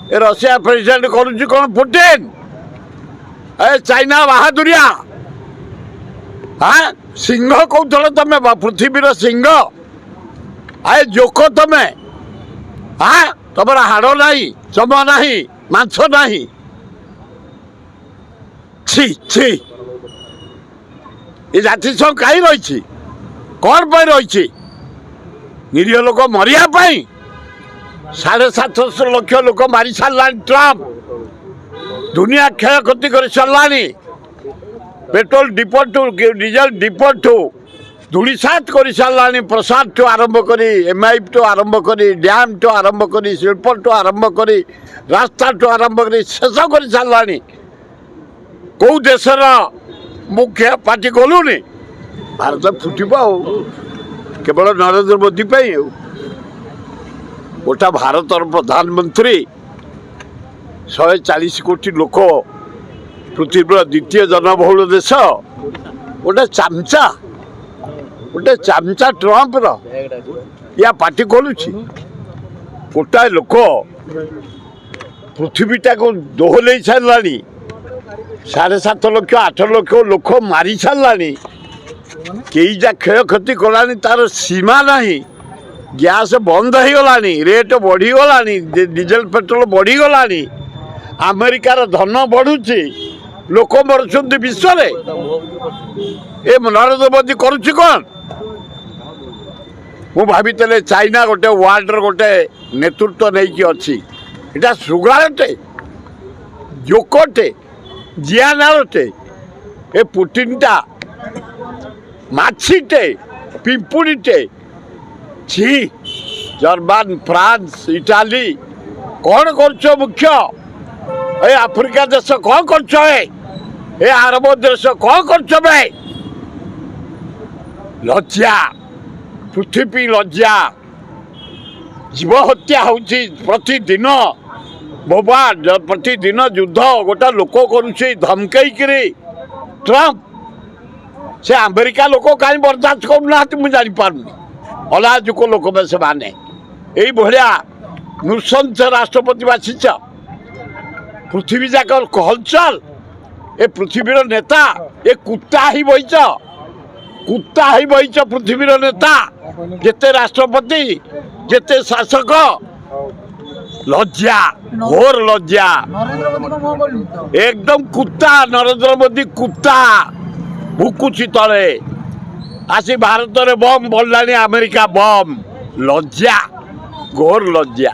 A Russia president करुच्ची कौन Putin A China बाहादुरिया हाँ सिंह कौल तमें पृथ्वीर सिंह आए जोक तमें हाँ तुम हाड़ ना चम ना मांस ना छी छी ये जाति संघ कहीं रही कौन पर रही निरीह लोक मरिया 750 लक्ष लोक मारी सारा ट्रम्प दुनिया क्षय क्षति कर सारा पेट्रोल डिपो ठू डीजेल डिपो ठू धूलीसात कर सारा प्रसाद ठू आरंभ कर एमआईएफ ठू आरंभ कर डैम ठू आरंभ कर शिल्प ठू आरंभ कर रास्ता ठू आरंभ कर शेष कर सारा कौ देशर मुख्य पार्टी गलुनि भारत फुटब केवल नरेंद्र मोदी गोटा भारत प्रधानमंत्री 140 कोटी लोक पृथ्वीर द्वितीय जनबहुल देश गोटे चामचा ट्रम्प या पार्टी खोलुची गोटाए लोक पृथ्वीटा को दोहल सारा 7.5 लक्ष 8 लक्ष लोक मारी सारा कई जा क्षय क्षति कला तार सीमा नहीं गैस बंद हो गला रेट बढ़ीगला डीजेल पेट्रोल बढ़ीगला अमेरिकार धन बढ़ुची लोक मरुंट विश्व ए नरेंद्र मोदी करुच्ची कौन मु भावी चाइना गोटे वर्ल्ड गोटे नेतृत्व नहीं अच्छी इटा सुगारटे जोकटे जियानाटे ए पुटिनटा माछीटे पिंपुड़ीटे छी जर्मन फ्रांस इटाली कौन कर मुख्य ए आफ्रिका देश कौन कर अरब देश कौन कर लज्जा पृथ्वी लज्जा जीव हत्या होची प्रतिदिन बोबा प्रतिदिन युद्ध गोटा लोक करुचे धमकई ट्रम्प से अमेरिका लोक कहीं बर्दाश्त करना मुझे जापारे अलाजुक लोक से माने यही भाया नृशंस राष्ट्रपति बासीच पृथ्वी जाक हलचल ए पृथ्वीर नेता ए कुत्ता ही बहीच पृथ्वीर नेता जेते राष्ट्रपति जेते शासक लज्जा घोर लज्जा एकदम कुत्ता नरेंद्र मोदी कुत्ता भुकुची तले आसी भारत में बम बोललानी अमेरिका बम लज्जा घोर लज्जा।